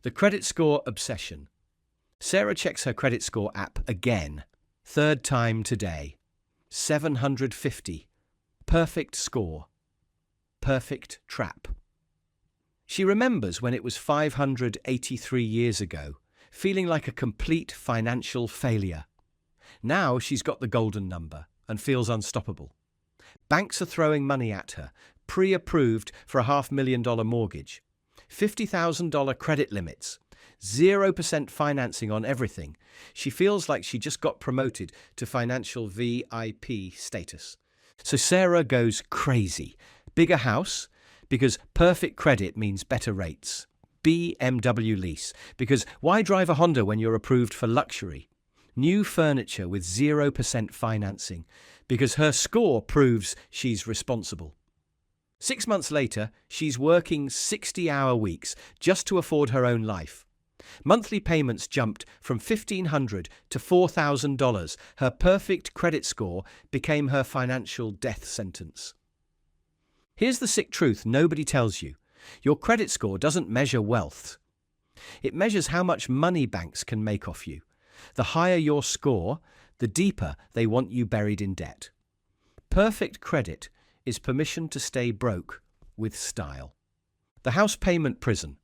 The credit score obsession. Sarah checks her credit score app again. Third time today. 750. Perfect score. Perfect trap. She remembers when it was 583 years ago, feeling like a complete financial failure. Now she's got the golden number and feels unstoppable. Banks are throwing money at her, pre-approved for a $500,000 mortgage, $50,000 credit limits, 0% financing on everything. She feels like she just got promoted to financial VIP status. So Sarah goes crazy. Bigger house, because perfect credit means better rates. BMW lease, because why drive a Honda when you're approved for luxury? New furniture with 0% financing, because her score proves she's responsible. 6 months later, she's working 60-hour weeks just to afford her own life. Monthly payments jumped from $1,500 to $4,000. Her perfect credit score became her financial death sentence. Here's the sick truth nobody tells you. Your credit score doesn't measure wealth. It measures how much money banks can make off you. The higher your score, the deeper they want you buried in debt. Perfect credit is permission to stay broke with style. The house payment prison.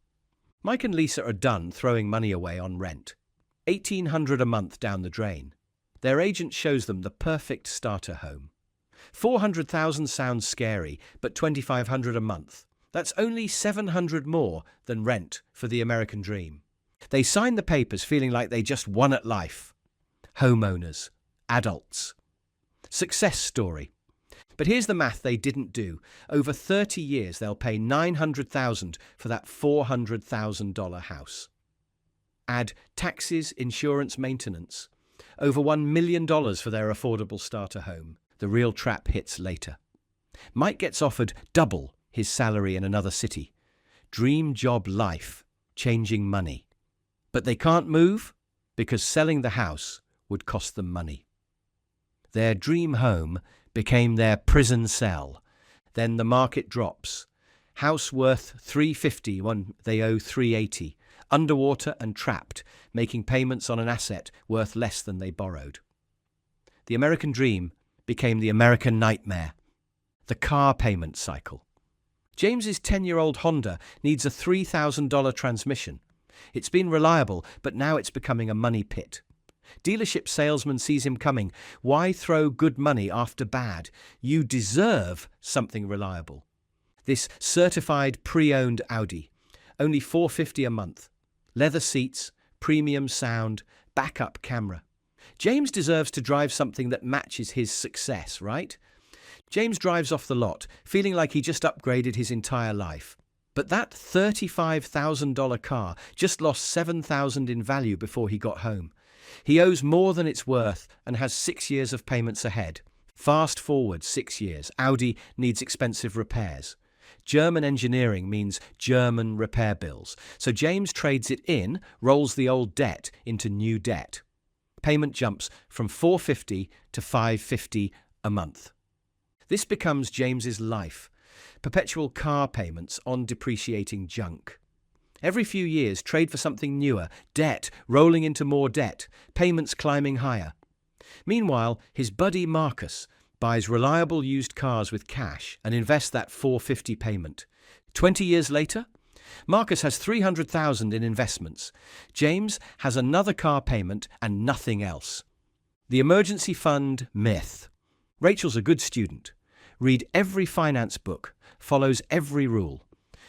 Mike and Lisa are done throwing money away on rent. $1,800 a month down the drain. Their agent shows them the perfect starter home. $400,000 sounds scary, but $2,500 a month. That's only $700 more than rent for the American dream. They sign the papers feeling like they just won at life. Homeowners, adults. Success story. But here's the math they didn't do. Over 30 years, they'll pay $900,000 for that $400,000 house. Add taxes, insurance, maintenance. Over $1 million for their affordable starter home. The real trap hits later. Mike gets offered double his salary in another city. Dream job life, changing money. But they can't move because selling the house would cost them money. Their dream home became their prison cell. Then the market drops. House worth $350 when they owe $380. Underwater and trapped, making payments on an asset worth less than they borrowed. The American dream became the American nightmare. The car payment cycle. James's 10-year-old Honda needs a $3,000 transmission. It's been reliable, but now it's becoming a money pit. Dealership salesman sees him coming. Why throw good money after bad? You deserve something reliable. This certified pre-owned Audi, only $450 a month. Leather seats, premium sound, backup camera. James deserves to drive something that matches his success, right? James drives off the lot, feeling like he just upgraded his entire life. But that $35,000 car just lost $7,000 in value before he got home. He owes more than it's worth and has 6 years of payments ahead. Fast forward 6 years, Audi needs expensive repairs. German engineering means German repair bills. So James trades it in, rolls the old debt into new debt. Payment jumps from $450 to $550 a month. This becomes James's life. Perpetual car payments on depreciating junk. Every few years, trade for something newer, debt rolling into more debt, payments climbing higher. Meanwhile, his buddy Marcus buys reliable used cars with cash and invests that $450 payment. 20 years later, Marcus has $300,000 in investments. James has another car payment and nothing else. The emergency fund myth. Rachel's a good student. Read every finance book, follows every rule.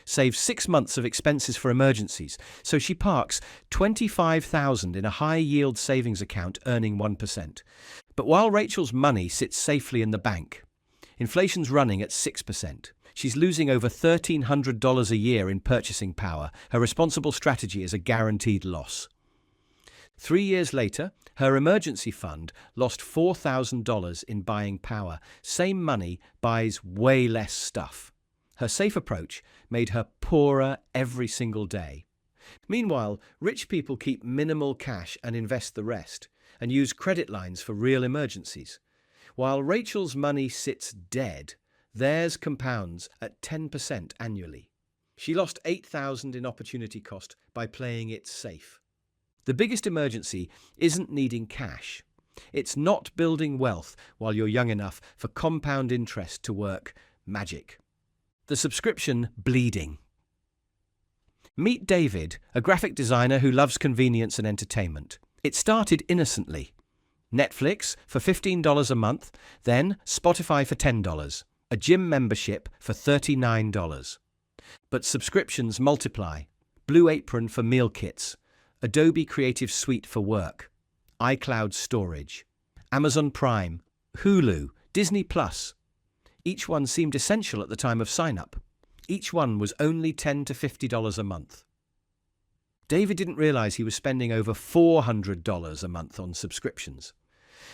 Saves 6 months of expenses for emergencies, so she parks $25,000 in a high-yield savings account earning 1%. But while Rachel's money sits safely in the bank, inflation's running at 6%. She's losing over $1,300 a year in purchasing power. Her responsible strategy is a guaranteed loss. 3 years later, her emergency fund lost $4,000 in buying power. Same money buys way less stuff. Her safe approach made her poorer every single day. Meanwhile, rich people keep minimal cash and invest the rest, and use credit lines for real emergencies. While Rachel's money sits dead, theirs compounds at 10% annually. She lost $8,000 in opportunity cost by playing it safe. The biggest emergency isn't needing cash. It's not building wealth while you're young enough for compound interest to work magic. The subscription bleeding. Meet David, a graphic designer who loves convenience and entertainment. It started innocently. Netflix for $15 a month, then Spotify for $10, a gym membership for $39. But subscriptions multiply. Blue Apron for meal kits, Adobe Creative Suite for work, iCloud storage, Amazon Prime, Hulu, Disney Plus. Each one seemed essential at the time of sign-up. Each one was only $10 to $50 a month. David didn't realize he was spending over $400 a month on subscriptions.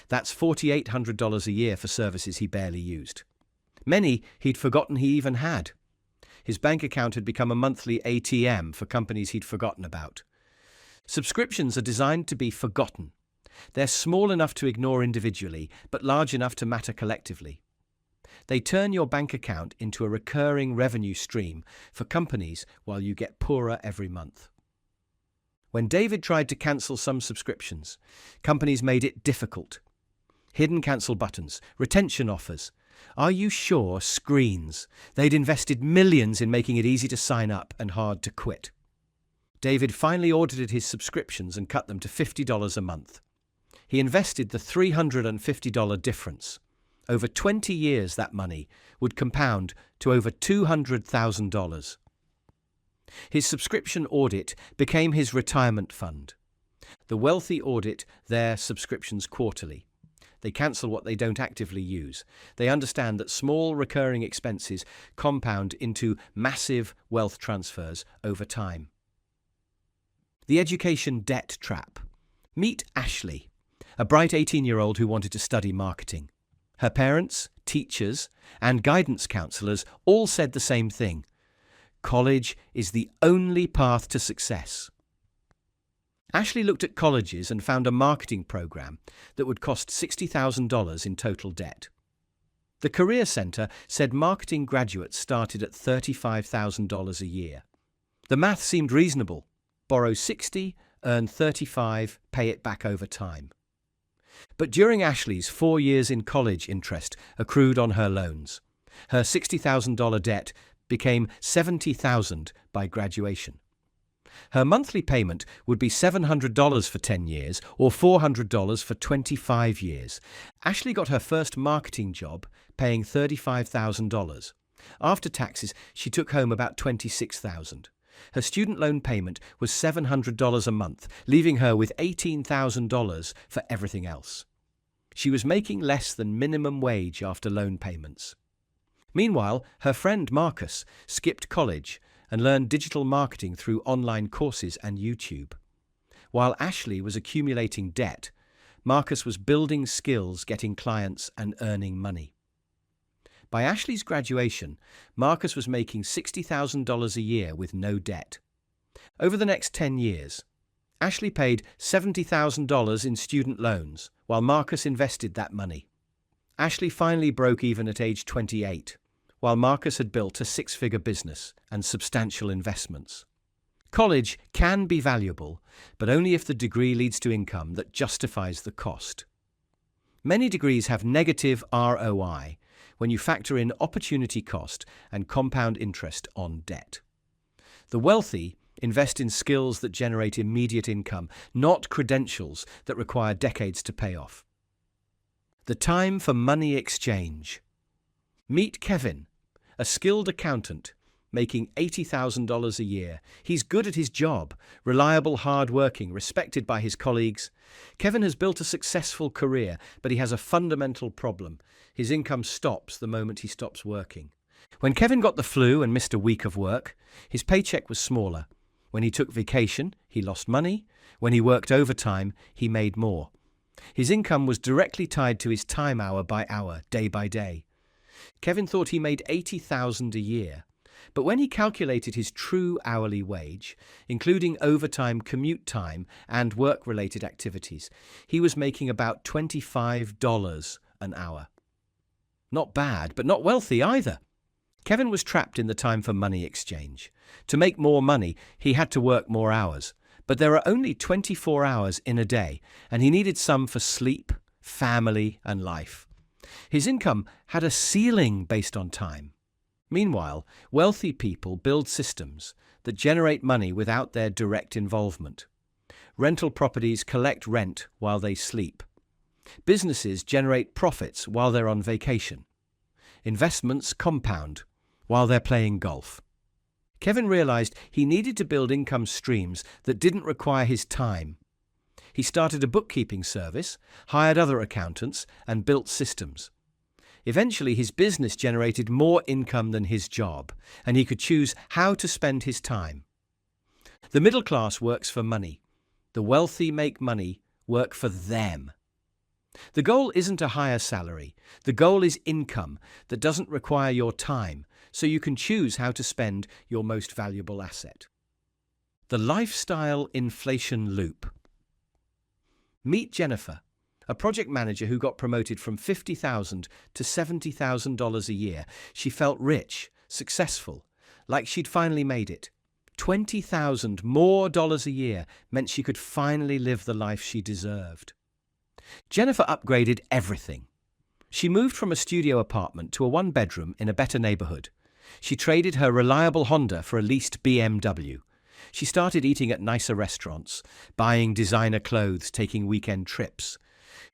That's $4,800 a year for services he barely used. Many he'd forgotten he even had. His bank account had become a monthly ATM for companies he'd forgotten about. Subscriptions are designed to be forgotten. They're small enough to ignore individually, but large enough to matter collectively. They turn your bank account into a recurring revenue stream for companies while you get poorer every month. When David tried to cancel some subscriptions, companies made it difficult. Hidden cancel buttons, retention offers, "Are you sure?" screens. They'd invested millions in making it easy to sign up and hard to quit. David finally audited his subscriptions and cut them to $50 a month. He invested the $350 difference. Over 20 years, that money would compound to over $200,000. His subscription audit became his retirement fund. The wealthy audit their subscriptions quarterly. They cancel what they don't actively use. They understand that small recurring expenses compound into massive wealth transfers over time. The education debt trap. Meet Ashley, a bright 18-year-old who wanted to study marketing. Her parents, teachers, and guidance counselors all said the same thing: college is the only path to success. Ashley looked at colleges and found a marketing program that would cost $60,000 in total debt. The Career Center said marketing graduates started at $35,000 a year. The math seemed reasonable. Borrow 60, earn 35, pay it back over time. But during Ashley's 4 years in college, interest accrued on her loans. Her $60,000 debt became $70,000 by graduation. Her monthly payment would be $700 for 10 years or $400 for 25 years. Ashley got her first marketing job, paying $35,000. After taxes, she took home about $26,000. Her student loan payment was $700 a month, leaving her with $18,000 for everything else. She was making less than minimum wage after loan payments. Meanwhile, her friend Marcus skipped college and learned digital marketing through online courses and YouTube. While Ashley was accumulating debt, Marcus was building skills, getting clients, and earning money. By Ashley's graduation, Marcus was making $60,000 a year with no debt. Over the next 10 years, Ashley paid $70,000 in student loans, while Marcus invested that money. Ashley finally broke even at age 28, while Marcus had built a 6-figure business and substantial investments. College can be valuable, but only if the degree leads to income that justifies the cost. Many degrees have negative ROI when you factor in opportunity cost and compound interest on debt. The wealthy invest in skills that generate immediate income, not credentials that require decades to pay off. The time for money exchange. Meet Kevin, a skilled accountant making $80,000 a year. He's good at his job, reliable, hard-working, respected by his colleagues. Kevin has built a successful career, but he has a fundamental problem. His income stops the moment he stops working. When Kevin got the flu and missed a week of work, his paycheck was smaller. When he took vacation, he lost money. When he worked overtime, he made more. His income was directly tied to his time hour by hour, day by day. Kevin thought he made $80,000 a year. But when he calculated his true hourly wage, including overtime, commute time, and work-related activities, he was making about $25 an hour. Not bad, but not wealthy either. Kevin was trapped in the time for money exchange. To make more money, he had to work more hours. But there are only 24 hours in a day, and he needed some for sleep, family, and life. His income had a ceiling based on time. Meanwhile, wealthy people build systems that generate money without their direct involvement. Rental properties collect rent while they sleep. Businesses generate profits while they're on vacation. Investments compound while they're playing golf. Kevin realized he needed to build income streams that didn't require his time. He started a bookkeeping service, hired other accountants, and built systems. Eventually, his business generated more income than his job, and he could choose how to spend his time. The middle class works for money. The wealthy make money work for them. The goal isn't a higher salary. The goal is income that doesn't require your time, so you can choose how to spend your most valuable asset. The lifestyle inflation loop. Meet Jennifer, a project manager who got promoted from $50,000 to $70,000 a year. She felt rich, successful, like she'd finally made it. $20,000 more a year meant she could finally live the life she deserved. Jennifer upgraded everything. She moved from a studio apartment to a one-bedroom in a better neighborhood. She traded her reliable Honda for a leased BMW. She started eating at nicer restaurants, buying designer clothes, taking weekend trips.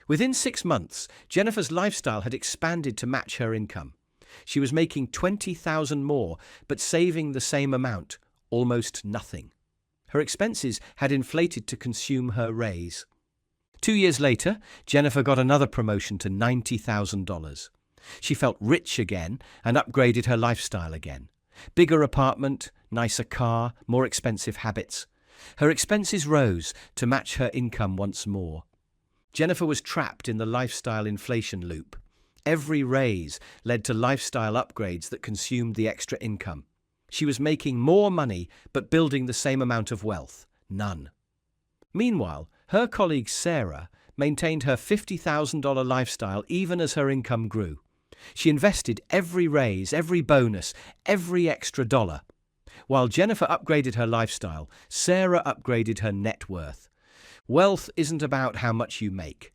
Within 6 months, Jennifer's lifestyle had expanded to match her income. She was making $20,000 more, but saving the same amount, almost nothing. Her expenses had inflated to consume her raise. 2 years later, Jennifer got another promotion to $90,000. She felt rich again and upgraded her lifestyle again. Bigger apartment, nicer car, more expensive habits. Her expenses rose to match her income once more. Jennifer was trapped in the lifestyle inflation loop. Every raise led to lifestyle upgrades that consumed the extra income. She was making more money but building the same amount of wealth. None. Meanwhile, her colleague Sarah maintained her $50,000 lifestyle even as her income grew. She invested every raise, every bonus, every extra dollar. While Jennifer upgraded her lifestyle, Sarah upgraded her net worth. Wealth isn't about how much you make.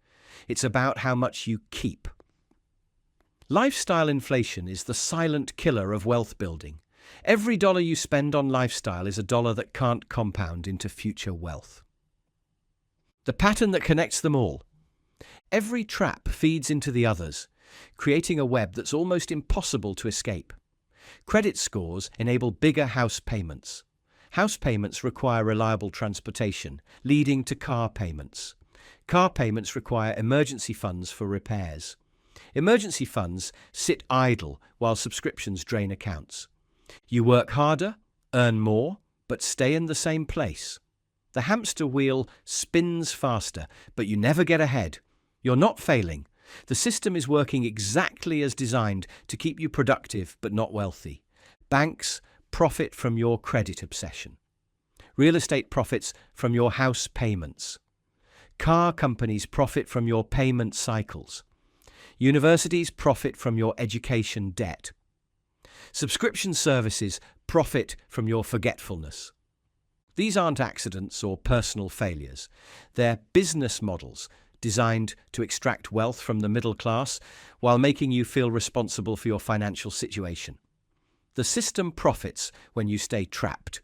It's about how much you keep. Lifestyle inflation is the silent killer of wealth building. Every dollar you spend on lifestyle is a dollar that can't compound into future wealth. The pattern that connects them all. Every trap feeds into the others, creating a web that's almost impossible to escape. Credit scores enable bigger house payments. House payments require reliable transportation, leading to car payments. Car payments require emergency funds for repairs. Emergency funds sit idle while subscriptions drain accounts. You work harder, earn more, but stay in the same place. The hamster wheel spins faster, but you never get ahead. You're not failing. The system is working exactly as designed to keep you productive but not wealthy. Banks profit from your credit obsession. Real estate profits from your house payments. Car companies profit from your payment cycles. Universities profit from your education debt. Subscription services profit from your forgetfulness. These aren't accidents or personal failures. They're business models designed to extract wealth from the middle class while making you feel responsible for your financial situation. The system profits when you stay trapped.